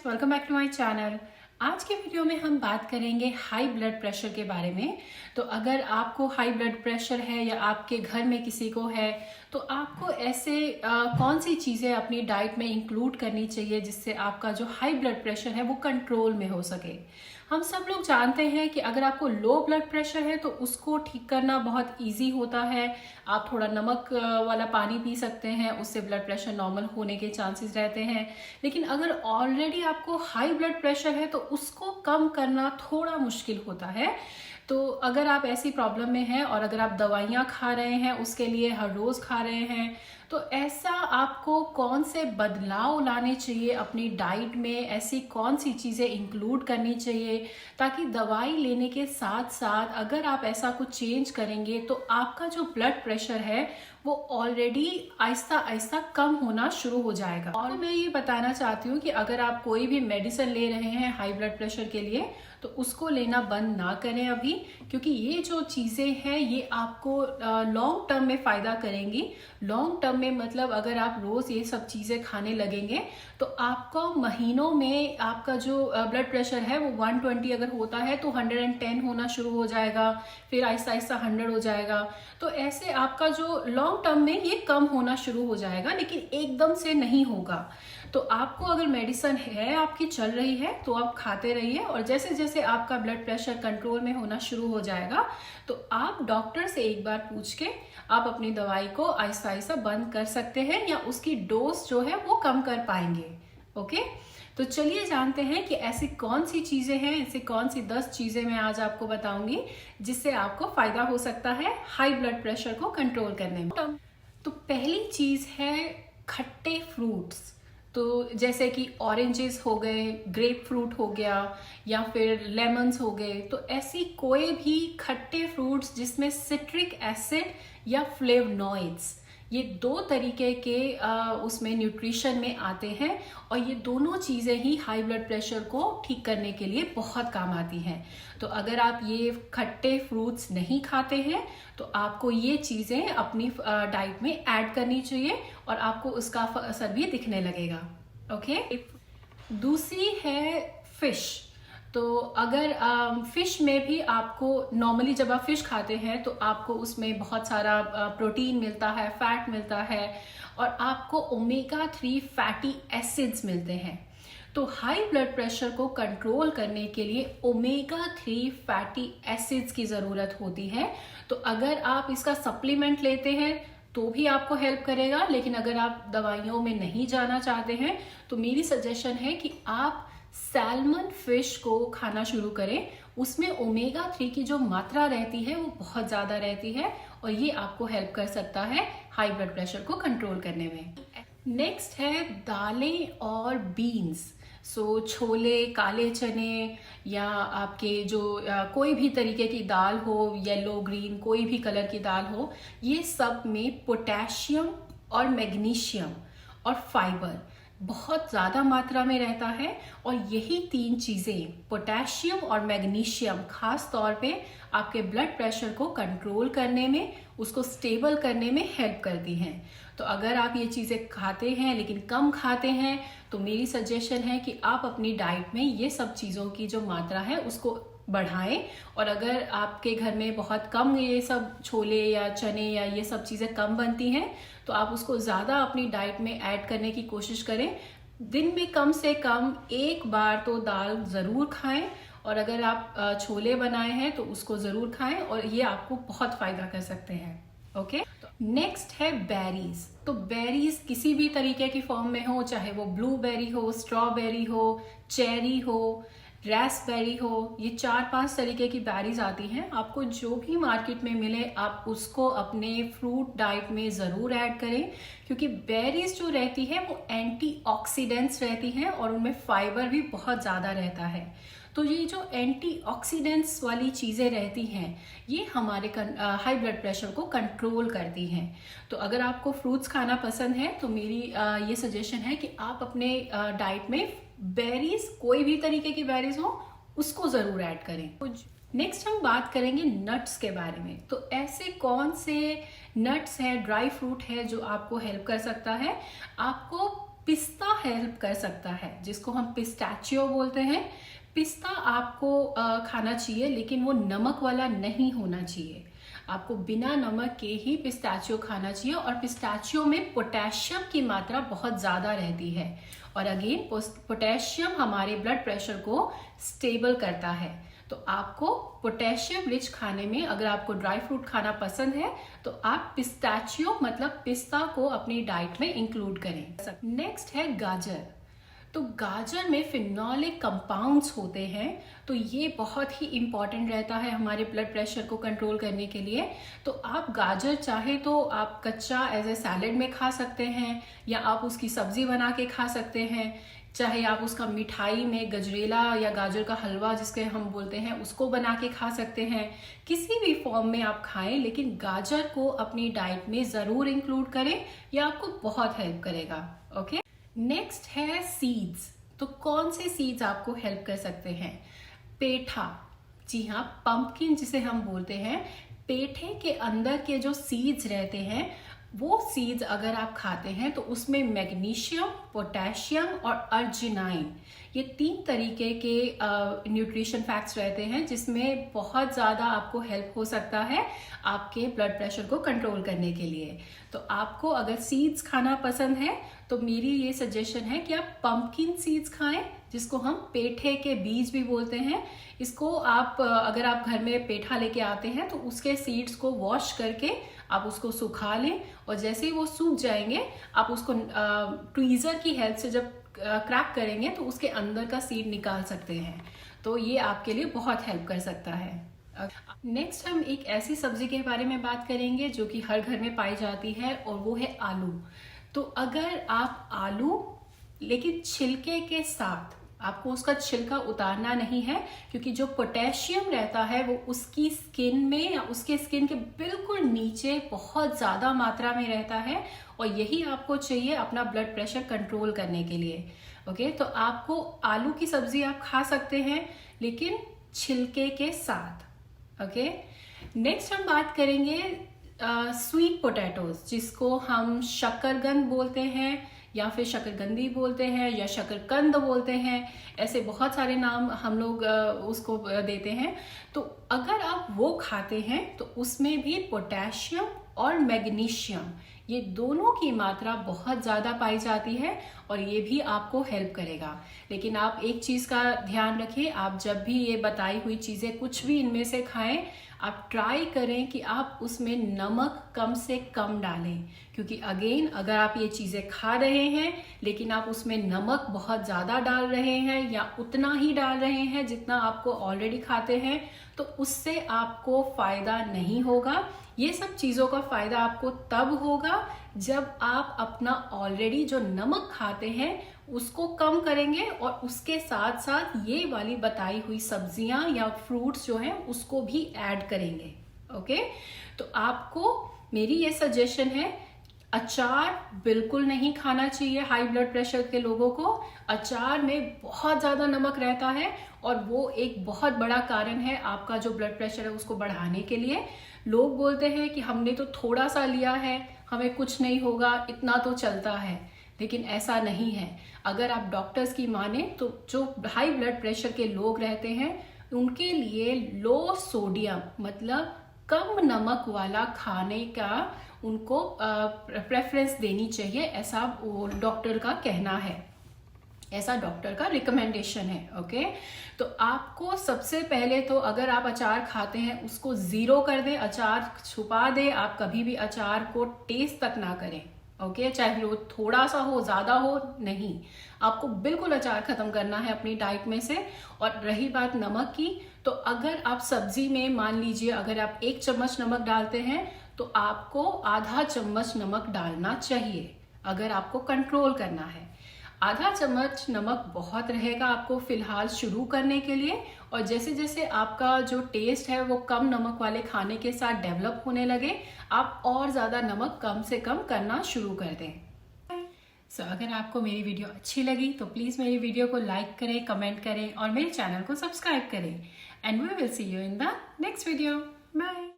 Welcome back to my channel. आज के video में हम बात करेंगे हाई ब्लड प्रेशर के बारे में। तो अगर आपको हाई ब्लड प्रेशर है या आपके घर में किसी को है तो आपको ऐसे कौन सी चीज़ें अपनी डाइट में इंक्लूड करनी चाहिए जिससे आपका जो हाई ब्लड प्रेशर है वो कंट्रोल में हो सके। हम सब लोग जानते हैं कि अगर आपको लो ब्लड प्रेशर है तो उसको ठीक करना बहुत इजी होता है। आप थोड़ा नमक वाला पानी पी सकते हैं, उससे ब्लड प्रेशर नॉर्मल होने के चांसेस रहते हैं। लेकिन अगर ऑलरेडी आपको हाई ब्लड प्रेशर है तो उसको कम करना थोड़ा मुश्किल होता है। तो अगर आप ऐसी प्रॉब्लम में हैं और अगर आप दवाइयाँ खा रहे हैं, उसके लिए हर रोज़ खा रहे हैं, तो ऐसा आपको कौन से बदलाव लाने चाहिए अपनी डाइट में, ऐसी कौन सी चीज़ें इंक्लूड करनी चाहिए ताकि दवाई लेने के साथ साथ अगर आप ऐसा कुछ चेंज करेंगे तो आपका जो ब्लड प्रेशर है वो ऑलरेडी आहिस्ता आहिस्ता कम होना शुरू हो जाएगा। और मैं ये बताना चाहती हूँ कि अगर आप कोई भी मेडिसिन ले रहे हैं हाई ब्लड प्रेशर के लिए तो उसको लेना बंद ना करें अभी, क्योंकि ये जो चीज़ें हैं ये आपको लॉन्ग टर्म में फ़ायदा करेंगी। लॉन्ग टर्म में मतलब अगर आप रोज़ ये सब चीज़ें खाने लगेंगे तो आपको महीनों में आपका जो ब्लड प्रेशर है वो 120 अगर होता है तो 110 होना शुरू हो जाएगा, फिर आहिस्ता आहिस्ता 100 हो जाएगा। तो ऐसे आपका जो लॉन्ग टर्म में ये कम होना शुरू हो जाएगा, लेकिन एकदम से नहीं होगा। तो आपको अगर मेडिसिन है आपकी चल रही है तो आप खाते रहिए, और जैसे जैसे आपका ब्लड प्रेशर कंट्रोल में होना शुरू हो जाएगा तो आप डॉक्टर से एक बार पूछ के आप अपनी दवाई को आहिस्ता आहिस्ता बंद कर सकते हैं या उसकी डोज जो है वो कम कर पाएंगे। ओके, तो चलिए जानते हैं कि ऐसी कौन सी चीज़ें हैं, ऐसी कौन सी 10 चीज़ें मैं आज आपको बताऊंगी जिससे आपको फ़ायदा हो सकता है हाई ब्लड प्रेशर को कंट्रोल करने में। तो पहली चीज़ है खट्टे फ्रूट्स। तो जैसे कि ऑरेंजेस हो गए, ग्रेप फ्रूट हो गया या फिर लेमन्स हो गए, तो ऐसी कोई भी खट्टे फ्रूट्स जिसमें सिट्रिक एसिड या फ्लेवनॉइड्स, ये दो तरीके के उसमें न्यूट्रिशन में आते हैं, और ये दोनों चीज़ें ही हाई ब्लड प्रेशर को ठीक करने के लिए बहुत काम आती हैं। तो अगर आप ये खट्टे फ्रूट्स नहीं खाते हैं तो आपको ये चीज़ें अपनी डाइट में ऐड करनी चाहिए और आपको उसका असर भी दिखने लगेगा। ओके, दूसरी है फिश। तो अगर फिश में भी आपको नॉर्मली जब आप फिश खाते हैं तो आपको उसमें बहुत सारा प्रोटीन मिलता है, फैट मिलता है, और आपको ओमेगा 3 फैटी एसिड्स मिलते हैं। तो हाई ब्लड प्रेशर को कंट्रोल करने के लिए ओमेगा 3 फैटी एसिड्स की ज़रूरत होती है। तो अगर आप इसका सप्लीमेंट लेते हैं तो भी आपको हेल्प करेगा, लेकिन अगर आप दवाइयों में नहीं जाना चाहते हैं तो मेरी सजेशन है कि आप सैल्मन फिश को खाना शुरू करें। उसमें ओमेगा 3 की जो मात्रा रहती है वो बहुत ज़्यादा रहती है और ये आपको हेल्प कर सकता है हाई ब्लड प्रेशर को कंट्रोल करने में। नेक्स्ट है दालें और बीन्स। सो छोले, काले चने या आपके जो कोई भी तरीके की दाल हो, येलो ग्रीन कोई भी कलर की दाल हो, ये सब में पोटेशियम और मैग्नीशियम और फाइबर बहुत ज़्यादा मात्रा में रहता है। और यही तीन चीज़ें पोटेशियम और मैग्नीशियम खास तौर पे आपके ब्लड प्रेशर को कंट्रोल करने में, उसको स्टेबल करने में हेल्प करती हैं। तो अगर आप ये चीज़ें खाते हैं लेकिन कम खाते हैं तो मेरी सजेशन है कि आप अपनी डाइट में ये सब चीज़ों की जो मात्रा है उसको बढ़ाएं। और अगर आपके घर में बहुत कम ये सब छोले या चने या ये सब चीज़ें कम बनती हैं तो आप उसको ज़्यादा अपनी डाइट में ऐड करने की कोशिश करें। दिन में कम से कम एक बार तो दाल ज़रूर खाएं, और अगर आप छोले बनाए हैं तो उसको ज़रूर खाएं, और ये आपको बहुत फ़ायदा कर सकते हैं। ओके, नेक्स्ट है बेरीज। तो बेरीज किसी भी तरीके की फॉर्म में हो, चाहे वो ब्लूबेरी हो, स्ट्रॉबेरी हो, चेरी हो, रास्पबेरी हो, ये 4-5 तरीके की बेरीज आती हैं। आपको जो भी मार्केट में मिले आप उसको अपने फ्रूट डाइट में ज़रूर ऐड करें, क्योंकि बेरीज जो रहती है वो एंटीऑक्सीडेंट्स रहती हैं और उनमें फाइबर भी बहुत ज़्यादा रहता है। तो ये जो एंटीऑक्सीडेंट्स वाली चीज़ें रहती हैं ये हमारे हाई ब्लड प्रेशर को कंट्रोल करती हैं। तो अगर आपको फ्रूट्स खाना पसंद है तो मेरी ये सजेशन है कि आप अपने डाइट में बेरीज, कोई भी तरीके की बेरीज हो, उसको ज़रूर ऐड करें। नेक्स्ट हम बात करेंगे नट्स के बारे में। तो ऐसे कौन से नट्स हैं, ड्राई फ्रूट है जो आपको हेल्प कर सकता है। आपको पिस्ता हेल्प कर सकता है, जिसको हम पिस्ताचियो बोलते हैं। पिस्ता आपको खाना चाहिए, लेकिन वो नमक वाला नहीं होना चाहिए। आपको बिना नमक के ही पिस्ताचियो खाना चाहिए, और पिस्ताचियो में पोटेशियम की मात्रा बहुत ज़्यादा रहती है, और अगेन पोटेशियम हमारे ब्लड प्रेशर को स्टेबल करता है। तो आपको पोटेशियम रिच खाने में, अगर आपको ड्राई फ्रूट खाना पसंद है तो आप पिस्ताचियो मतलब पिस्ता को अपनी डाइट में इंक्लूड करें। नेक्स्ट है गाजर। तो गाजर में फिनोलिक कंपाउंड्स होते हैं, तो ये बहुत ही इम्पॉर्टेंट रहता है हमारे ब्लड प्रेशर को कंट्रोल करने के लिए। तो आप गाजर चाहे तो आप कच्चा एज ए सैलेड में खा सकते हैं, या आप उसकी सब्जी बना के खा सकते हैं, चाहे आप उसका मिठाई में गजरेला या गाजर का हलवा जिसके हम बोलते हैं उसको बना के खा सकते हैं। किसी भी फॉर्म में आप खाएं, लेकिन गाजर को अपनी डाइट में ज़रूर इंक्लूड करें, यह आपको बहुत हेल्प करेगा। ओके, नेक्स्ट है सीड्स। तो कौन से सीड्स आपको हेल्प कर सकते हैं? पेठा, जी हाँ, पंपकिन जिसे हम बोलते हैं, पेठे के अंदर के जो सीड्स रहते हैं, वो सीड्स अगर आप खाते हैं तो उसमें मैग्नीशियम, पोटेशियम और अर्जिनाइन, ये 3 तरीके के न्यूट्रिशन फैक्ट्स रहते हैं, जिसमें बहुत ज़्यादा आपको हेल्प हो सकता है आपके ब्लड प्रेशर को कंट्रोल करने के लिए। तो आपको अगर सीड्स खाना पसंद है तो मेरी ये सजेशन है कि आप पंपकिन सीड्स खाएं, जिसको हम पेठे के बीज भी बोलते हैं। इसको आप अगर आप घर में पेठा लेके आते हैं तो उसके सीड्स को वॉश करके आप उसको सुखा लें, और जैसे ही वो सूख जाएंगे आप उसको ट्वीज़र की हेल्प से जब क्रैक करेंगे तो उसके अंदर का सीड निकाल सकते हैं। तो ये आपके लिए बहुत हेल्प कर सकता है। नेक्स्ट हम एक ऐसी सब्जी के बारे में बात करेंगे जो कि हर घर में पाई जाती है, और वो है आलू। तो अगर आप आलू, लेकिन छिलके के साथ, आपको उसका छिलका उतारना नहीं है, क्योंकि जो पोटेशियम रहता है वो उसकी स्किन में या उसके स्किन के बिल्कुल नीचे बहुत ज़्यादा मात्रा में रहता है, और यही आपको चाहिए अपना ब्लड प्रेशर कंट्रोल करने के लिए। ओके, तो आपको आलू की सब्जी आप खा सकते हैं, लेकिन छिलके के साथ। ओके, नेक्स्ट हम बात करेंगे स्वीट पोटैटोज, जिसको हम शकरकंद बोलते हैं, या फिर शकरकंदी बोलते हैं, या शकरकंद बोलते हैं। ऐसे बहुत सारे नाम हम लोग उसको देते हैं। तो अगर आप वो खाते हैं तो उसमें भी पोटेशियम और मैग्नीशियम, ये दोनों की मात्रा बहुत ज़्यादा पाई जाती है, और ये भी आपको हेल्प करेगा। लेकिन आप एक चीज़ का ध्यान रखें, आप जब भी ये बताई हुई चीज़ें कुछ भी इनमें से खाएं, आप ट्राई करें कि आप उसमें नमक कम से कम डालें, क्योंकि अगेन अगर आप ये चीज़ें खा रहे हैं लेकिन आप उसमें नमक बहुत ज़्यादा डाल रहे हैं, या उतना ही डाल रहे हैं जितना आपको ऑलरेडी खाते हैं, तो उससे आपको फ़ायदा नहीं होगा। ये सब चीज़ों का फ़ायदा आपको तब होगा जब आप अपना ऑलरेडी जो नमक खाते हैं उसको कम करेंगे, और उसके साथ साथ ये वाली बताई हुई सब्जियां या फ्रूट्स जो हैं उसको भी ऐड करेंगे। ओके, तो आपको मेरी ये सजेशन है, अचार बिल्कुल नहीं खाना चाहिए हाई ब्लड प्रेशर के लोगों को। अचार में बहुत ज़्यादा नमक रहता है, और वो एक बहुत बड़ा कारण है आपका जो ब्लड प्रेशर है उसको बढ़ाने के लिए। लोग बोलते हैं कि हमने तो थोड़ा सा लिया है, हमें कुछ नहीं होगा, इतना तो चलता है, लेकिन ऐसा नहीं है। अगर आप डॉक्टर्स की माने तो जो हाई ब्लड प्रेशर के लोग रहते हैं उनके लिए लो सोडियम मतलब कम नमक वाला खाने का उनको प्रेफरेंस देनी चाहिए, ऐसा डॉक्टर का कहना है, ऐसा डॉक्टर का रिकमेंडेशन है। ओके, तो आपको सबसे पहले तो अगर आप अचार खाते हैं उसको ज़ीरो कर दें, अचार छुपा दें, आप कभी भी अचार को टेस्ट तक ना करें। ओके, चाहे वो थोड़ा सा हो, ज़्यादा हो, नहीं, आपको बिल्कुल अचार खत्म करना है अपनी डाइट में से। और रही बात नमक की, तो अगर आप सब्जी में मान लीजिए अगर आप 1 चम्मच नमक डालते हैं तो आपको आधा चम्मच नमक डालना चाहिए अगर आपको कंट्रोल करना है। आधा चम्मच नमक बहुत रहेगा आपको फिलहाल शुरू करने के लिए, और जैसे जैसे आपका जो टेस्ट है वो कम नमक वाले खाने के साथ डेवलप होने लगे, आप और ज़्यादा नमक कम से कम करना शुरू कर दें। अगर आपको मेरी वीडियो अच्छी लगी तो प्लीज़ मेरी वीडियो को लाइक करें, कमेंट करें और मेरे चैनल को सब्सक्राइब करें। And we will see you in the next video. Bye.